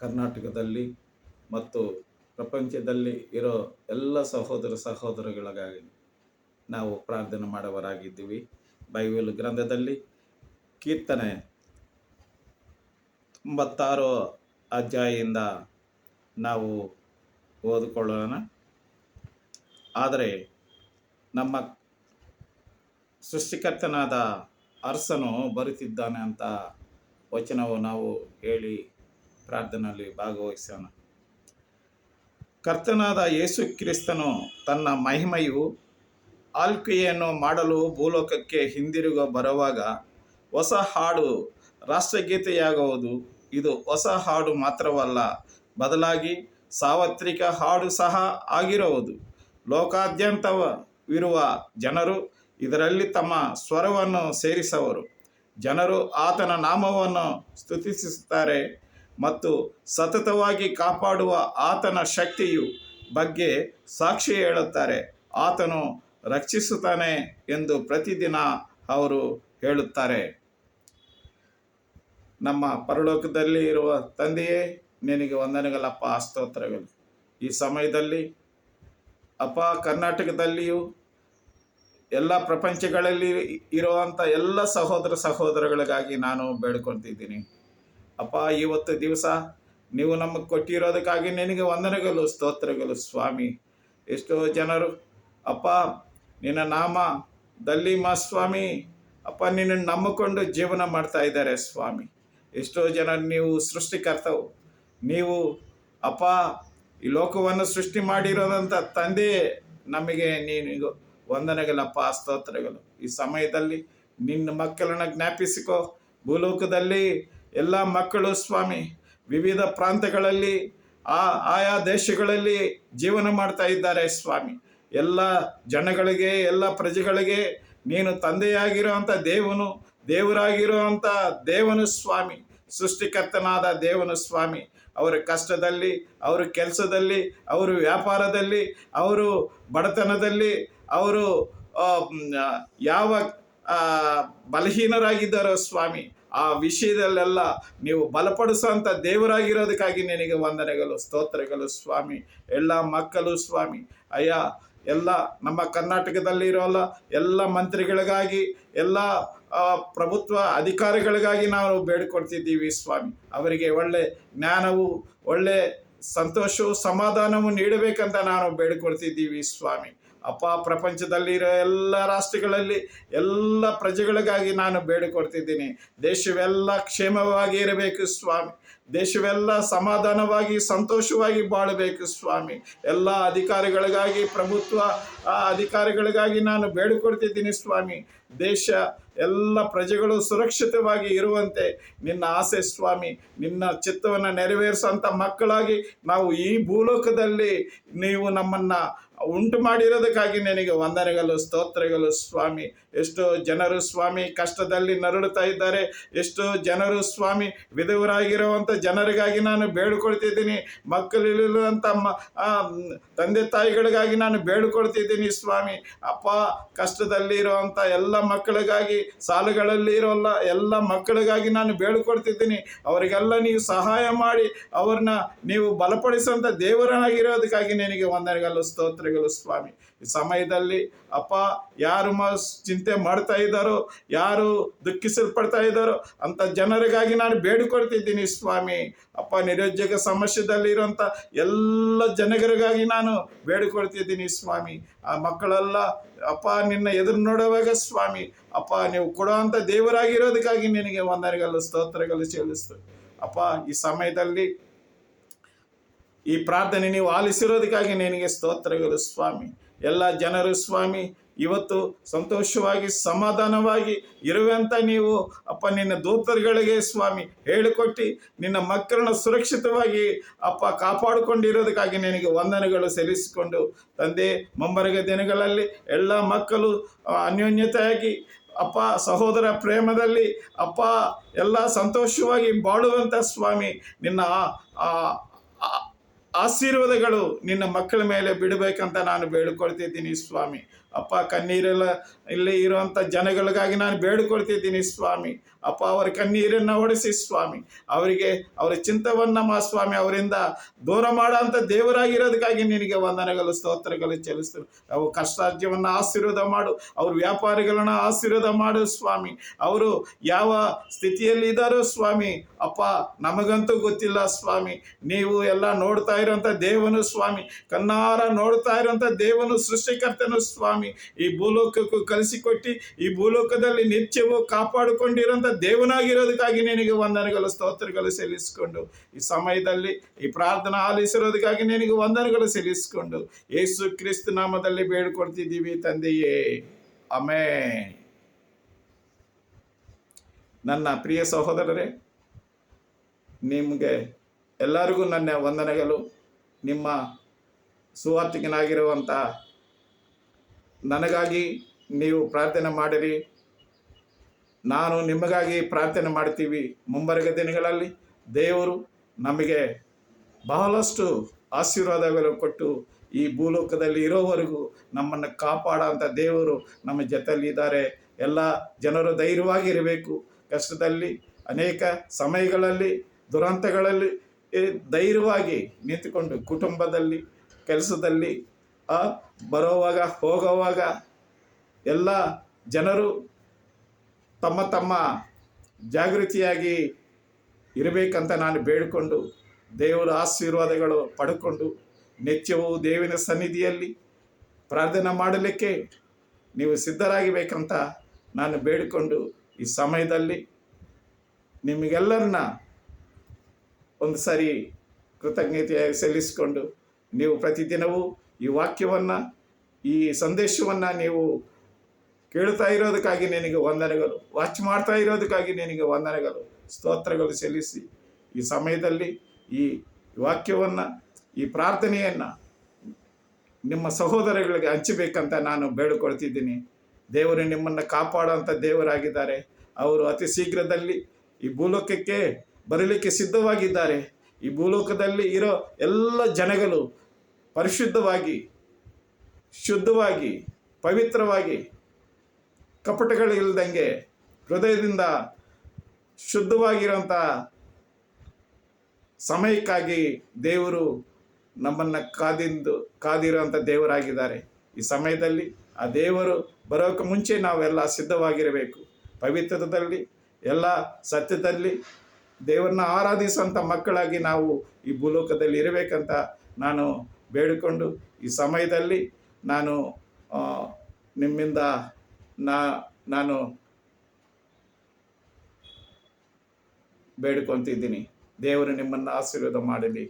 ಕರ್ನಾಟಕದಲ್ಲಿ ಮತ್ತು ಪ್ರಪಂಚದಲ್ಲಿ ಇರೋ ಎಲ್ಲ ಸಹೋದರಗಳಿಗಾಗಿ ನಾವು ಪ್ರಾರ್ಥನೆ ಮಾಡುವವರಾಗಿದ್ದೀವಿ. ಬೈಬಲ್ ಗ್ರಂಥದಲ್ಲಿ ಕೀರ್ತನೆ 96 ಅಧ್ಯಾಯದಿಂದ ನಾವು ಓದಿಕೊಳ್ಳೋಣ. ಆದರೆ ನಮ್ಮ ಸೃಷ್ಟಿಕರ್ತನಾದ ಅರಸನು ಬರುತ್ತಿದ್ದಾನೆ ಅಂತ ವಚನವು ನಾವು ಹೇಳಿ ಪ್ರಾರ್ಥನೆಯಲ್ಲಿ ಭಾಗವಹಿಸೋಣ. ಕರ್ತನಾದ ಯೇಸು ಕ್ರಿಸ್ತನು ತನ್ನ ಮಹಿಮೆಯು ಆಳ್ವಿಕೆಯನ್ನು ಮಾಡಲು ಭೂಲೋಕಕ್ಕೆ ಹಿಂದಿರುಗ ಬರುವಾಗ ಹೊಸ ಹಾಡು ರಾಷ್ಟ್ರಗೀತೆಯಾಗುವುದು. ಇದು ಹೊಸ ಹಾಡು ಮಾತ್ರವಲ್ಲ, ಬದಲಾಗಿ ಸಾರ್ವತ್ರಿಕ ಹಾಡು ಸಹ ಆಗಿರುವುದು. ಲೋಕಾದ್ಯಂತವಿರುವ ಜನರು ಇದರಲ್ಲಿ ತಮ್ಮ ಸ್ವರವನ್ನು ಸೇರಿಸುವರು. ಜನರು ಆತನ ನಾಮವನ್ನು ಸ್ತುತಿಸುತ್ತಾರೆ ಮತ್ತು ಸತತವಾಗಿ ಕಾಪಾಡುವ ಆತನ ಶಕ್ತಿಯು ಬಗ್ಗೆ ಸಾಕ್ಷಿ ಹೇಳುತ್ತಾರೆ. ಆತನು ರಕ್ಷಿಸುತ್ತಾನೆ ಎಂದು ಪ್ರತಿದಿನ ಅವರು ಹೇಳುತ್ತಾರೆ. ನಮ್ಮ ಪರಲೋಕದಲ್ಲಿ ಇರುವ ತಂದೆಯೇ, ನಿನಗೆ ವಂದನೆಗಳಪ್ಪ, ಸ್ತೋತ್ರಗಳು. ಈ ಸಮಯದಲ್ಲಿ ಅಪ್ಪ, ಕರ್ನಾಟಕದಲ್ಲಿಯೂ ಎಲ್ಲ ಪ್ರಪಂಚಗಳಲ್ಲಿ ಇರುವಂಥ ಎಲ್ಲ ಸಹೋದರಗಳಿಗಾಗಿ ನಾನು ಬೇಡ್ಕೊಳ್ತಿದ್ದೀನಿ. ಅಪ್ಪ, ಇವತ್ತು ದಿವಸ ನೀವು ನಮಗೆ ಕೊಟ್ಟಿರೋದಕ್ಕಾಗಿ ನಿನಗೆ ವಂದನೆಗಳು, ಸ್ತೋತ್ರಗಳು ಸ್ವಾಮಿ. ಎಷ್ಟೋ ಜನರು ಅಪ್ಪ ನಿನ್ನ ನಾಮದಲ್ಲಿ ಸ್ವಾಮಿ ಅಪ್ಪ ನಿನ್ನನ್ನು ನಂಬಿಕೊಂಡು ಜೀವನ ಮಾಡ್ತಾ ಇದ್ದಾರೆ ಸ್ವಾಮಿ. ಎಷ್ಟೋ ಜನ ನೀವು ಸೃಷ್ಟಿಕರ್ತವು, ನೀವು ಅಪ್ಪ ಈ ಲೋಕವನ್ನು ಸೃಷ್ಟಿ ಮಾಡಿರೋದಂಥ ತಂದೆ, ನಮಗೆ ನೀನು ವಂದನೆಗಳಪ್ಪ, ಸ್ತೋತ್ರಗಳು. ಈ ಸಮಯದಲ್ಲಿ ನಿನ್ನ ಮಕ್ಕಳನ್ನು ಜ್ಞಾಪಿಸಿಕೋ. ಭೂಲೋಕದಲ್ಲಿ ಎಲ್ಲ ಮಕ್ಕಳು ಸ್ವಾಮಿ ವಿವಿಧ ಪ್ರಾಂತಗಳಲ್ಲಿ ಆಯಾ ದೇಶಗಳಲ್ಲಿ ಜೀವನ ಮಾಡ್ತಾ ಇದ್ದಾರೆ ಸ್ವಾಮಿ. ಎಲ್ಲ ಜನಗಳಿಗೆ, ಎಲ್ಲ ಪ್ರಜೆಗಳಿಗೆ ನೀನು ತಂದೆಯಾಗಿರುವಂಥ ದೇವರಾಗಿರುವಂಥ ದೇವನು ಸ್ವಾಮಿ, ಸೃಷ್ಟಿಕರ್ತನಾದ ದೇವನು ಸ್ವಾಮಿ. ಅವರ ಕಷ್ಟದಲ್ಲಿ, ಅವರ ಕೆಲಸದಲ್ಲಿ, ಅವರು ವ್ಯಾಪಾರದಲ್ಲಿ, ಅವರು ಬಡತನದಲ್ಲಿ, ಅವರು ಯಾವ ಬಲಹೀನರಾಗಿದ್ದಾರೋ ಸ್ವಾಮಿ, ಆ ವಿಷಯದಲ್ಲೆಲ್ಲ ನೀವು ಬಲಪಡಿಸುವಂಥ ದೇವರಾಗಿರೋದಕ್ಕಾಗಿ ನಿನಗೆ ವಂದನೆಗಳು, ಸ್ತೋತ್ರಗಳು ಸ್ವಾಮಿ. ಎಲ್ಲ ಮಕ್ಕಳು ಸ್ವಾಮಿ ಅಯ್ಯ, ಎಲ್ಲ ನಮ್ಮ ಕರ್ನಾಟಕದಲ್ಲಿ ಇರೋಲ್ಲ ಎಲ್ಲ ಮಂತ್ರಿಗಳಿಗಾಗಿ, ಎಲ್ಲ ಪ್ರಭುತ್ವ ಅಧಿಕಾರಿಗಳಿಗಾಗಿ ನಾವು ಬೇಡಿಕೊಡ್ತಿದ್ದೀವಿ ಸ್ವಾಮಿ. ಅವರಿಗೆ ಒಳ್ಳೆ ಜ್ಞಾನವು, ಒಳ್ಳೆ ಸಂತೋಷವು, ಸಮಾಧಾನವು ನೀಡಬೇಕಂತ ನಾವು ಬೇಡಿಕೊಡ್ತಿದ್ದೀವಿ ಸ್ವಾಮಿ. ಅಪ್ಪ, ಪ್ರಪಂಚದಲ್ಲಿರೋ ಎಲ್ಲ ರಾಷ್ಟ್ರಗಳಲ್ಲಿ ಎಲ್ಲ ಪ್ರಜೆಗಳಿಗಾಗಿ ನಾನು ಬೇಡಿಕೊಡ್ತಿದ್ದೀನಿ. ದೇಶವೆಲ್ಲ ಕ್ಷೇಮವಾಗಿ ಇರಬೇಕು ಸ್ವಾಮಿ. ದೇಶವೆಲ್ಲ ಸಮಾಧಾನವಾಗಿ, ಸಂತೋಷವಾಗಿ ಬಾಳಬೇಕು ಸ್ವಾಮಿ. ಎಲ್ಲ ಅಧಿಕಾರಿಗಳಿಗಾಗಿ, ಪ್ರಭುತ್ವ ಅಧಿಕಾರಿಗಳಿಗಾಗಿ ನಾನು ಬೇಡಿಕೊಡ್ತಿದ್ದೀನಿ ಸ್ವಾಮಿ. ದೇಶ ಎಲ್ಲ ಪ್ರಜೆಗಳು ಸುರಕ್ಷಿತವಾಗಿ ಇರುವಂತೆ ನಿನ್ನ ಆಸೆ ಸ್ವಾಮಿ. ನಿನ್ನ ಚಿತ್ತವನ್ನು ನೆರವೇರಿಸುವಂಥ ಮಕ್ಕಳಾಗಿ ನಾವು ಈ ಭೂಲೋಕದಲ್ಲಿ ನೀವು ನಮ್ಮನ್ನು ಉಂಟು ಮಾಡಿರೋದಕ್ಕಾಗಿ ನಿನಗೆ ವಂದನೆಗಳು, ಸ್ತೋತ್ರಗಳು ಸ್ವಾಮಿ. ಎಷ್ಟೋ ಜನರು ಸ್ವಾಮಿ ಕಷ್ಟದಲ್ಲಿ ನರಳುತ್ತಾ ಇದ್ದಾರೆ. ಎಷ್ಟೋ ಜನರು ಸ್ವಾಮಿ ವಿಧವರಾಗಿರುವಂಥ ಜನರಿಗಾಗಿ ನಾನು ಬೇಡಿಕೊಳ್ತಿದ್ದೀನಿ. ಮಕ್ಕಳಿರುವಂಥ ತಂದೆ ತಾಯಿಗಳಿಗಾಗಿ ನಾನು ಬೇಡಿಕೊಳ್ತಿದ್ದೀನಿ ಸ್ವಾಮಿ. ಅಪ್ಪ, ಕಷ್ಟದಲ್ಲಿ ಇರುವಂಥ ಎಲ್ಲ ಮಕ್ಕಳಿಗಾಗಿ, ಸಾಲಗಳಲ್ಲಿ ಇರೋಲ್ಲ ಎಲ್ಲ ಮಕ್ಕಳಿಗಾಗಿ ನಾನು ಬೇಡಿಕೊಳ್ತಿದ್ದೀನಿ. ಅವರಿಗೆಲ್ಲ ನೀವು ಸಹಾಯ ಮಾಡಿ ಅವ್ರನ್ನ ನೀವು ಬಲಪಡಿಸುವಂಥ ದೇವರಾಗಿರೋದಕ್ಕಾಗಿ ನಿನಗೆ ವಂದನೆಗಳು, ಸ್ತೋತ್ರಗಳು ಸ್ವಾಮಿ. ಈ ಸಮಯದಲ್ಲಿ ಅಪ್ಪ, ಯಾರು ಚಿಂತೆ ಮಾಡ್ತಾ ಇದ್ದಾರೋ, ಯಾರು ದುಃಖಿಸಲ್ಪಡ್ತಾ ಇದ್ದಾರೋ ಅಂಥ ಜನರಿಗಾಗಿ ನಾನು ಬೇಡಿಕೊಳ್ತಿದ್ದೀನಿ ಸ್ವಾಮಿ. ಅಪ್ಪ, ನಿರುದ್ಯೋಗ ಸಮಸ್ಯೆದಲ್ಲಿರುವಂಥ ಎಲ್ಲ ಜನಗಳಿಗಾಗಿ ನಾನು ಬೇಡಿಕೊಳ್ತಿದ್ದೀನಿ ಸ್ವಾಮಿ. ಆ ಮಕ್ಕಳೆಲ್ಲ ಅಪ್ಪ ನಿನ್ನ ಎದುರು ನೋಡುವಾಗ ಸ್ವಾಮಿ ಅಪ್ಪ ನೀವು ಕೊಡುವಂಥ ದೇವರಾಗಿರೋದಕ್ಕಾಗಿ ನಿನಗೆ ವಂದನೆಗಳು, ಸ್ತೋತ್ರಗಳು ಚೆಲ್ಲಿಸ್ತೇವೆ ಅಪ್ಪ. ಈ ಸಮಯದಲ್ಲಿ ಈ ಪ್ರಾರ್ಥನೆ ನೀವು ಆಲಿಸಿರೋದಕ್ಕಾಗಿ ನಿನಗೆ ಸ್ತೋತ್ರಗಳು ಸ್ವಾಮಿ. ಎಲ್ಲ ಜನರು ಸ್ವಾಮಿ ಇವತ್ತು ಸಂತೋಷವಾಗಿ, ಸಮಾಧಾನವಾಗಿ ಇರುವಂಥ ನೀವು ಅಪ್ಪ ನಿನ್ನ ದೂತರುಗಳಿಗೆ ಸ್ವಾಮಿ ಹೇಳಿಕೊಟ್ಟು ನಿನ್ನ ಮಕ್ಕಳನ್ನ ಸುರಕ್ಷಿತವಾಗಿ ಅಪ್ಪ ಕಾಪಾಡಿಕೊಂಡಿರೋದಕ್ಕಾಗಿ ನಿನಗೆ ವಂದನೆಗಳು ಸಲ್ಲಿಸಿಕೊಂಡು ತಂದೆ, ಮುಂಬರುವ ದಿನಗಳಲ್ಲಿ ಎಲ್ಲ ಮಕ್ಕಳು ಅನ್ಯೋನ್ಯತೆಯಾಗಿ ಅಪ್ಪ ಸಹೋದರ ಪ್ರೇಮದಲ್ಲಿ ಅಪ್ಪ ಎಲ್ಲ ಸಂತೋಷವಾಗಿ ಬಾಳುವಂಥ ಸ್ವಾಮಿ ನಿನ್ನ ಆಶೀರ್ವಾದಗಳು ನಿನ್ನ ಮಕ್ಕಳ ಮೇಲೆ ಬಿಡಬೇಕಂತ ನಾನು ಬೇಡಿಕೊಳ್ತಿದ್ದೀನಿ ಸ್ವಾಮಿ. ಅಪ್ಪ ಕಣ್ಣೀರೆಲ್ಲ ಇಲ್ಲಿ ಇರುವಂಥ ಜನಗಳಿಗಾಗಿ ನಾನು ಬೇಡಿಕೊಳ್ತಿದ್ದೀನಿ ಸ್ವಾಮಿ. ಅಪ್ಪ ಅವರ ಕಣ್ಣೀರನ್ನು ಹೊಡೆಸಿ ಸ್ವಾಮಿ, ಅವರಿಗೆ ಅವರ ಚಿಂತವನ್ನು ಸ್ವಾಮಿ ಅವರಿಂದ ದೂರ ಮಾಡೋಂಥ ದೇವರಾಗಿರೋದಕ್ಕಾಗಿ ನಿನಗೆ ವಂದನೆಗಳು ಸ್ತೋತ್ರಗಳು ಚೆಲ್ಲಿಸ್ತಾರೆ. ಅವು ಕಷ್ಟಾರ್ಜ್ಯವನ್ನು ಆಶೀರ್ವಾದ ಮಾಡು, ಅವ್ರ ವ್ಯಾಪಾರಿಗಳನ್ನ ಆಶೀರ್ವಾದ ಮಾಡು ಸ್ವಾಮಿ. ಅವರು ಯಾವ ಸ್ಥಿತಿಯಲ್ಲಿ ಇದ್ದಾರೋ ಸ್ವಾಮಿ ಅಪ್ಪ ನಮಗಂತೂ ಗೊತ್ತಿಲ್ಲ ಸ್ವಾಮಿ. ನೀವು ಎಲ್ಲ ನೋಡ್ತಾ ಇರೋಂಥ ದೇವನು ಸ್ವಾಮಿ, ಕಣ್ಣಾರ ನೋಡ್ತಾ ಇರೋಂಥ ದೇವನು, ಸೃಷ್ಟಿಕರ್ತನು ಸ್ವಾಮಿ. ಈ ಭೂಲೋಕಕ್ಕೂ ಕಲಿಸಿಕೊಟ್ಟು ಈ ಭೂಲೋಕದಲ್ಲಿ ನಿತ್ಯವೂ ಕಾಪಾಡಿಕೊಂಡಿರೋಂಥ ದೇವನಾಗಿರೋದಕ್ಕಾಗಿ ನಿನಗೆ ವಂದನೆಗಳು ಸ್ತೋತ್ರಗಳು ಸಲ್ಲಿಸಿಕೊಂಡು ಈ ಸಮಯದಲ್ಲಿ ಈ ಪ್ರಾರ್ಥನಾ ಆಲಿಸಿರೋದಕ್ಕಾಗಿ ನಿನಗೆ ವಂದನೆಗಳು ಸಲ್ಲಿಸಿಕೊಂಡು ಯೇಸು ಕ್ರಿಸ್ತ ನಾಮದಲ್ಲಿ ಬೇಡಿಕೊಡ್ತಿದ್ದೀವಿ ತಂದೆಯೇ, ಆಮೆನ್. ನನ್ನ ಪ್ರಿಯ ಸಹೋದರರೇ, ನಿಮಗೆ ಎಲ್ಲರಿಗೂ ನನ್ನ ವಂದನೆಗಳು. ನಿಮ್ಮ ಸುವಾರ್ತಿಕನಾಗಿರುವಂಥ ನನಗಾಗಿ ನೀವು ಪ್ರಾರ್ಥನೆ ಮಾಡಿರಿ, ನಾನು ನಿಮಗಾಗಿ ಪ್ರಾರ್ಥನೆ ಮಾಡ್ತೀವಿ. ಮುಂಬರುವ ದಿನಗಳಲ್ಲಿ ದೇವರು ನಮಗೆ ಬಹಳಷ್ಟು ಆಶೀರ್ವಾದಗಳು ಕೊಟ್ಟು ಈ ಭೂಲೋಕದಲ್ಲಿ ಇರೋವರೆಗೂ ನಮ್ಮನ್ನು ಕಾಪಾಡೋಂಥ ದೇವರು ನಮ್ಮ ಜೊತೆಯಲ್ಲಿದ್ದಾರೆ. ಎಲ್ಲ ಜನರು ಧೈರ್ಯವಾಗಿರಬೇಕು. ಕಷ್ಟದಲ್ಲಿ ಅನೇಕ ಸಮಯಗಳಲ್ಲಿ ದುರಂತಗಳಲ್ಲಿ ಧೈರ್ಯವಾಗಿ ನಿಂತುಕೊಂಡು ಕುಟುಂಬದಲ್ಲಿ ಕೆಲಸದಲ್ಲಿ ಬರೋವಾಗ ಹೋಗೋವಾಗ ಎಲ್ಲ ಜನರು ತಮ್ಮ ತಮ್ಮ ಜಾಗೃತಿಯಾಗಿ ಇರಬೇಕಂತ ನಾನು ಬೇಡಿಕೊಂಡು ದೇವರ ಆಶೀರ್ವಾದಗಳು ಪಡ್ಕೊಂಡು ನಿತ್ಯವೂ ದೇವಿನ ಸನ್ನಿಧಿಯಲ್ಲಿ ಪ್ರಾರ್ಥನೆ ಮಾಡಲಿಕ್ಕೆ ನೀವು ಸಿದ್ಧರಾಗಬೇಕಂತ ನಾನು ಬೇಡಿಕೊಂಡು ಈ ಸಮಯದಲ್ಲಿ ನಿಮಗೆಲ್ಲರನ್ನ ಒಂದು ಸಾರಿ ಕೃತಜ್ಞತೆಯಾಗಿ ಸಲ್ಲಿಸಿಕೊಂಡು, ನೀವು ಪ್ರತಿದಿನವೂ ಈ ವಾಕ್ಯವನ್ನು ಈ ಸಂದೇಶವನ್ನು ನೀವು ಕೇಳ್ತಾ ಇರೋದಕ್ಕಾಗಿ ನಿನಗೆ ವಂದನೆಗಳು, ವಾಚ್ ಮಾಡ್ತಾ ಇರೋದಕ್ಕಾಗಿ ನಿನಗೆ ವಂದನೆಗಳು ಸ್ತೋತ್ರಗಳು ಸಲ್ಲಿಸಿ ಈ ಸಮಯದಲ್ಲಿ ಈ ವಾಕ್ಯವನ್ನು ಈ ಪ್ರಾರ್ಥನೆಯನ್ನು ನಿಮ್ಮ ಸಹೋದರಗಳಿಗೆ ಹಂಚಬೇಕಂತ ನಾನು ಬೇಡಿಕೊಳ್ತಿದ್ದೀನಿ. ದೇವರು ನಿಮ್ಮನ್ನು ಕಾಪಾಡುವಂಥ ದೇವರಾಗಿದ್ದಾರೆ. ಅವರು ಅತಿ ಶೀಘ್ರದಲ್ಲಿ ಈ ಭೂಲೋಕಕ್ಕೆ ಬರಲಿಕ್ಕೆ ಸಿದ್ಧವಾಗಿದ್ದಾರೆ. ಈ ಭೂಲೋಕದಲ್ಲಿ ಇರೋ ಎಲ್ಲ ಜನಗಳು ಪರಿಶುದ್ಧವಾಗಿ, ಶುದ್ಧವಾಗಿ, ಪವಿತ್ರವಾಗಿ, ಕಪಟಗಳಿಲ್ಲದಂಗೆ ಹೃದಯದಿಂದ ಶುದ್ಧವಾಗಿರೋಂಥ ಸಮಯಕ್ಕಾಗಿ ದೇವರು ನಮ್ಮನ್ನು ಕಾದಿರೋಂಥ ದೇವರಾಗಿದ್ದಾರೆ. ಈ ಸಮಯದಲ್ಲಿ ಆ ದೇವರು ಬರೋಕ್ಕೆ ಮುಂಚೆ ನಾವೆಲ್ಲ ಸಿದ್ಧವಾಗಿರಬೇಕು. ಪವಿತ್ರದಲ್ಲಿ ಎಲ್ಲ ಸತ್ಯದಲ್ಲಿ ದೇವರನ್ನ ಆರಾಧಿಸುವಂಥ ಮಕ್ಕಳಾಗಿ ನಾವು ಈ ಭೂಲೋಕದಲ್ಲಿ ಇರಬೇಕಂತ ನಾನು ಬೇಡಿಕೊಂಡು ಈ ಸಮಯದಲ್ಲಿ ನಾನು ನಿಮ್ಮಿಂದ ನಾನು ಬೇಡಿಕೊಳ್ತಿದ್ದೀನಿ. ದೇವರು ನಿಮ್ಮನ್ನು ಆಶೀರ್ವಾದ ಮಾಡಲಿ.